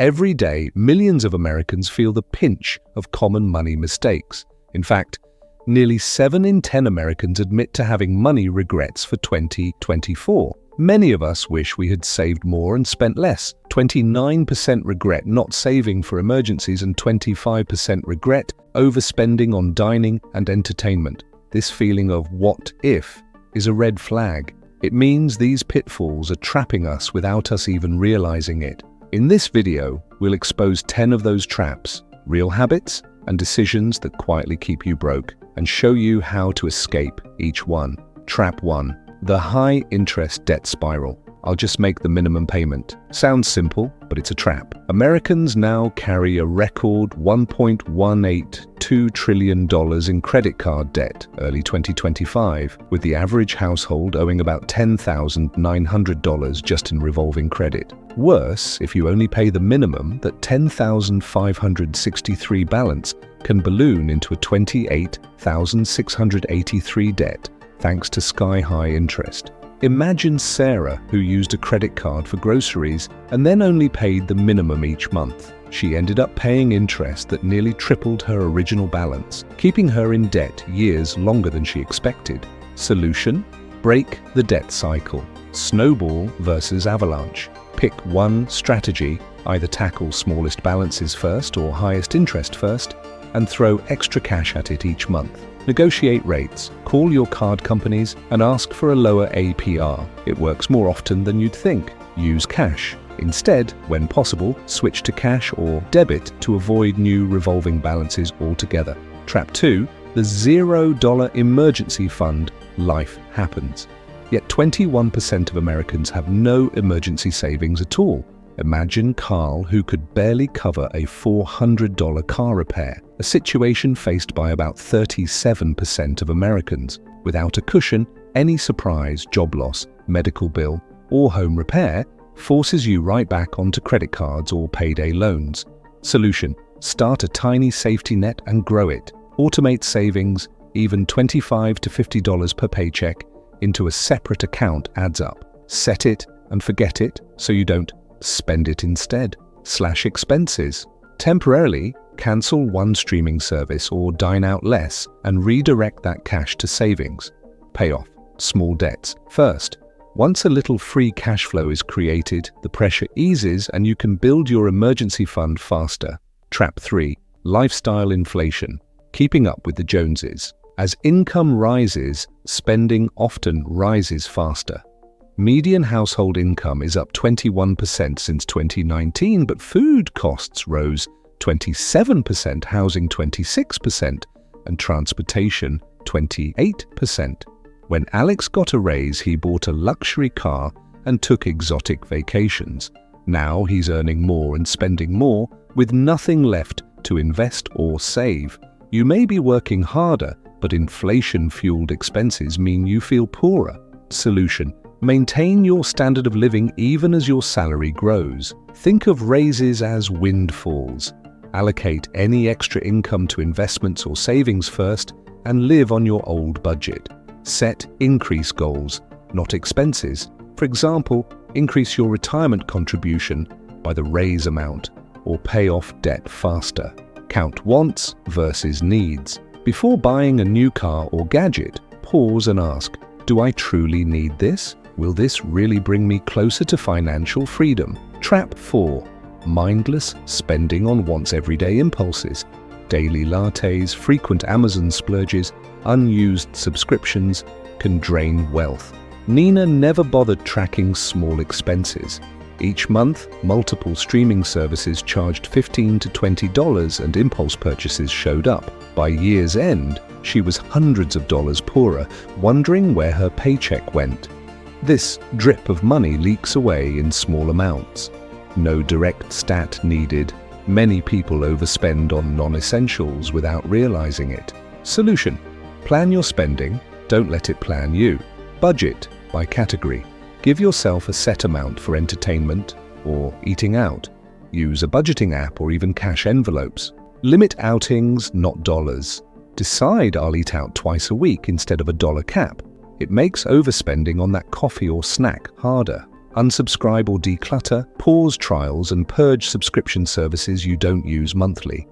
Every day, millions of Americans feel the pinch of common money mistakes. In fact, nearly 7 in 10 Americans admit to having money regrets for 2024. Many of us wish we had saved more and spent less. 29% regret not saving for emergencies and 25% regret overspending on dining and entertainment. This feeling of what if is a red flag. It means these pitfalls are trapping us without us even realizing it. In this video, we'll expose 10 of those traps, real habits, and decisions that quietly keep you broke, and show you how to escape each one. Trap 1. The high-interest debt spiral. I'll just make the minimum payment. Sounds simple, but it's a trap. Americans now carry a record $1.182 trillion in credit card debt early 2025, with the average household owing about $10,900 just in revolving credit. Worse, if you only pay the minimum, that $10,563 balance can balloon into a $28,683 debt, thanks to sky-high interest. Imagine Sarah, who used a credit card for groceries and then only paid the minimum each month. She ended up paying interest that nearly tripled her original balance, keeping her in debt years longer than she expected. Solution? Break the debt cycle. Snowball versus avalanche. Pick one strategy, either tackle smallest balances first or highest interest first, and throw extra cash at it each month. Negotiate rates, call your card companies, and ask for a lower APR. It works more often than you'd think. Use cash. Instead, when possible, switch to cash or debit to avoid new revolving balances altogether. Trap 2. The $0 emergency fund. Life happens. Yet 21% of Americans have no emergency savings at all. Imagine Carl, who could barely cover a $400 car repair, a situation faced by about 37% of Americans. Without a cushion, any surprise, job loss, medical bill, or home repair forces you right back onto credit cards or payday loans. Solution: start a tiny safety net and grow it. Automate savings, even $25 to $50 per paycheck, into a separate account adds up. Set it and forget it so you don't spend it instead. Slash expenses. Temporarily cancel one streaming service or dine out less and redirect that cash to savings. Pay off small debts first. Once a little free cash flow is created, the pressure eases and you can build your emergency fund faster. Trap 3. Lifestyle inflation. Keeping up with the Joneses. As income rises, spending often rises faster. Median household income is up 21% since 2019, but food costs rose 27%, housing 26%, and transportation 28%. When Alex got a raise, he bought a luxury car and took exotic vacations. Now he's earning more and spending more, with nothing left to invest or save. You may be working harder, but inflation-fueled expenses mean you feel poorer. Solution: maintain your standard of living even as your salary grows. Think of raises as windfalls. Allocate any extra income to investments or savings first and live on your old budget. Set increase goals, not expenses. For example, increase your retirement contribution by the raise amount or pay off debt faster. Count wants versus needs. Before buying a new car or gadget, pause and ask, do I truly need this? Will this really bring me closer to financial freedom? Trap 4. Mindless spending on wants everyday impulses. Daily lattes, frequent Amazon splurges, unused subscriptions can drain wealth. Nina never bothered tracking small expenses. Each month, multiple streaming services charged $15 to $20 and impulse purchases showed up. By year's end, she was hundreds of dollars poorer, wondering where her paycheck went. This drip of money leaks away in small amounts. No direct stat needed. Many people overspend on non-essentials without realizing it. Solution: plan your spending, don't let it plan you. Budget by category. Give yourself a set amount for entertainment or eating out. Use a budgeting app or even cash envelopes. Limit outings, not dollars. Decide I'll eat out twice a week instead of a dollar cap. It makes overspending on that coffee or snack harder. Unsubscribe or declutter, pause trials and purge subscription services you don't use monthly.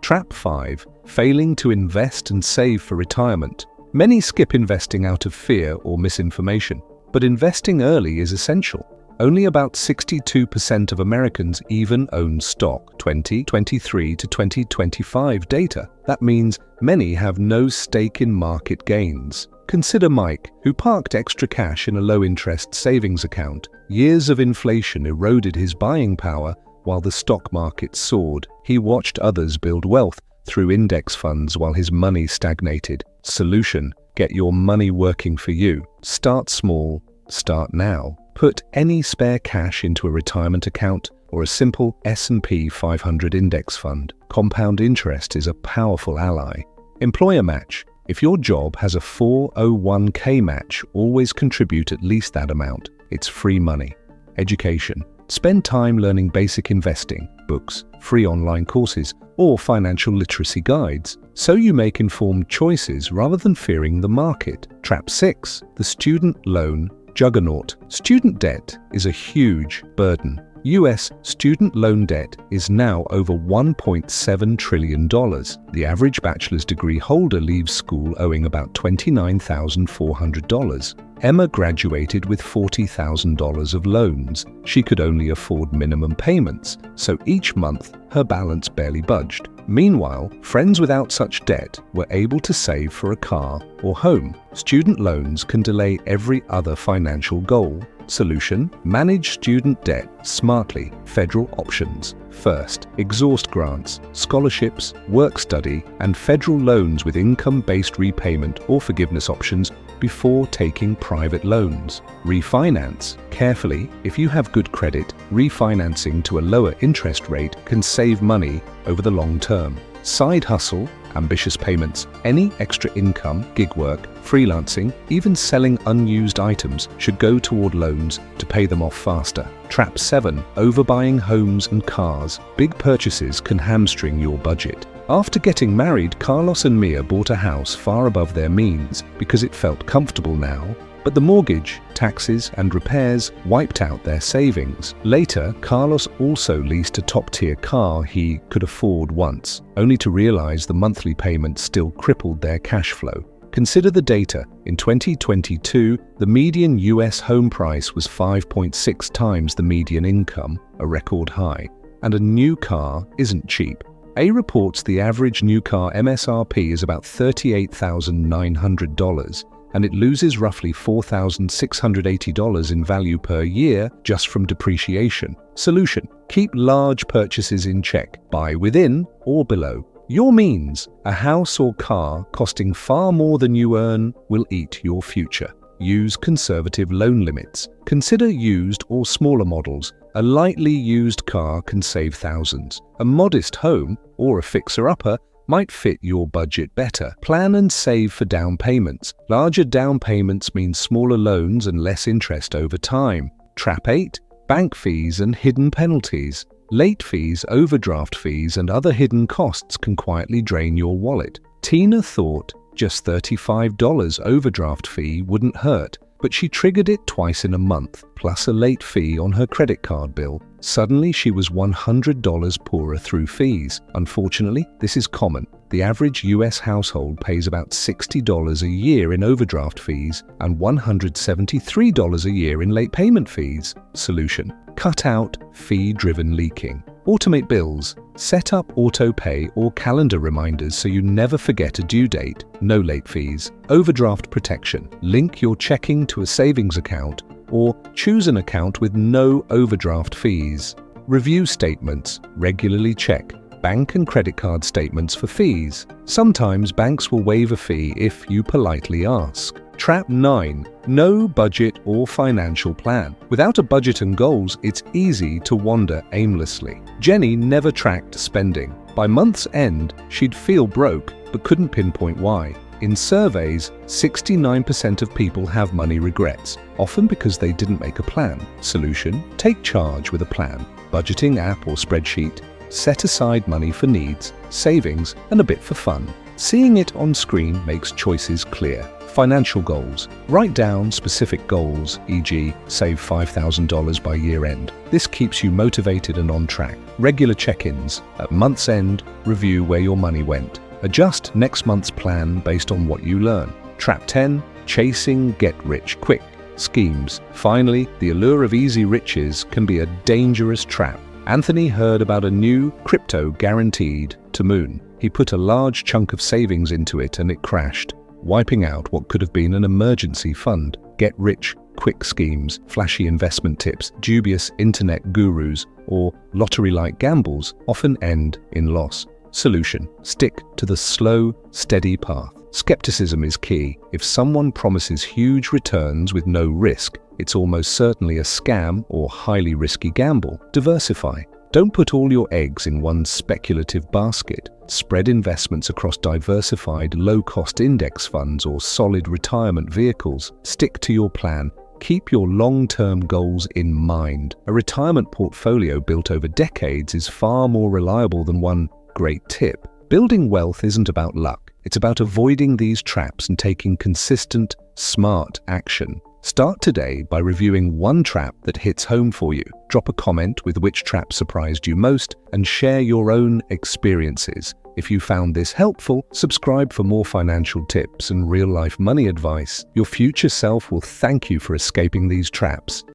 Trap 5. Failing to invest and save for retirement. Many skip investing out of fear or misinformation, but investing early is essential. Only about 62% of Americans even own stock. 2023 to 2025 data. That means many have no stake in market gains. Consider Mike, who parked extra cash in a low-interest savings account. Years of inflation eroded his buying power while the stock market soared. He watched others build wealth through index funds while his money stagnated. Solution: get your money working for you. Start small, start now. Put any spare cash into a retirement account or a simple S&P 500 index fund. Compound interest is a powerful ally. Employer match. If your job has a 401k match, always contribute at least that amount. It's free money. Education. Spend time learning basic investing, books, free online courses, or financial literacy guides, so you make informed choices rather than fearing the market. Trap 6. The student loan juggernaut. Student debt is a huge burden. US student loan debt is now over $1.7 trillion. The average bachelor's degree holder leaves school owing about $29,400. Emma graduated with $40,000 of loans. She could only afford minimum payments, so each month her balance barely budged. Meanwhile, friends without such debt were able to save for a car or home. Student loans can delay every other financial goal. Solution: manage student debt smartly. Federal options. First, exhaust grants, scholarships, work-study, and federal loans with income-based repayment or forgiveness options before taking private loans. Refinance carefully. If you have good credit, refinancing to a lower interest rate can save money over the long term. Side hustle, ambitious payments, any extra income, gig work, freelancing, even selling unused items should go toward loans to pay them off faster. Trap 7. Overbuying homes and cars. Big purchases can hamstring your budget. After getting married, Carlos and Mia bought a house far above their means because it felt comfortable now, but the mortgage, taxes, and repairs wiped out their savings. Later, Carlos also leased a top-tier car he could afford once, only to realize the monthly payments still crippled their cash flow. Consider the data. In 2022, the median US home price was 5.6 times the median income, a record high, and a new car isn't cheap. A reports the average new car MSRP is about $38,900, and it loses roughly $4,680 in value per year just from depreciation. Solution: keep large purchases in check. Buy within or below your means. A house or car costing far more than you earn will eat your future. Use conservative loan limits. Consider used or smaller models. A lightly used car can save thousands. A modest home or a fixer-upper might fit your budget better. Plan and save for down payments. Larger down payments mean smaller loans and less interest over time. Trap 8. Bank fees and hidden penalties. Late fees, overdraft fees, and other hidden costs can quietly drain your wallet. Tina thought just $35 overdraft fee wouldn't hurt, but she triggered it twice in a month, plus a late fee on her credit card bill. Suddenly, she was $100 poorer through fees. Unfortunately, this is common. The average US household pays about $60 a year in overdraft fees and $173 a year in late payment fees. Solution: cut out fee-driven leaking. Automate bills. Set up auto-pay or calendar reminders so you never forget a due date. No late fees. Overdraft protection. Link your checking to a savings account or choose an account with no overdraft fees. Review statements. Regularly check bank and credit card statements for fees. Sometimes banks will waive a fee if you politely ask. Trap 9. No budget or financial plan. Without a budget and goals, it's easy to wander aimlessly. Jenny never tracked spending. By month's end, she'd feel broke but couldn't pinpoint why. In surveys, 69% of people have money regrets, often because they didn't make a plan. Solution: take charge with a plan. Budgeting app or spreadsheet. Set aside money for needs, savings, and a bit for fun. Seeing it on screen makes choices clear. Financial goals. Write down specific goals, e.g., save $5,000 by year end. This keeps you motivated and on track. Regular check-ins. At month's end, review where your money went. Adjust next month's plan based on what you learn. Trap 10. Chasing get-rich-quick schemes. Finally, the allure of easy riches can be a dangerous trap. Anthony heard about a new crypto guaranteed to Moon. He put a large chunk of savings into it and it crashed, wiping out what could have been an emergency fund. Get-rich-quick schemes, flashy investment tips, dubious internet gurus, or lottery-like gambles often end in loss. Solution: stick to the slow, steady path. Skepticism is key. If someone promises huge returns with no risk, it's almost certainly a scam or highly risky gamble. Diversify. Don't put all your eggs in one speculative basket. Spread investments across diversified, low-cost index funds or solid retirement vehicles. Stick to your plan. Keep your long-term goals in mind. A retirement portfolio built over decades is far more reliable than one great tip. Building wealth isn't about luck. It's about avoiding these traps and taking consistent, smart action. Start today by reviewing one trap that hits home for you. Drop a comment with which trap surprised you most and share your own experiences. If you found this helpful, subscribe for more financial tips and real-life money advice. Your future self will thank you for escaping these traps.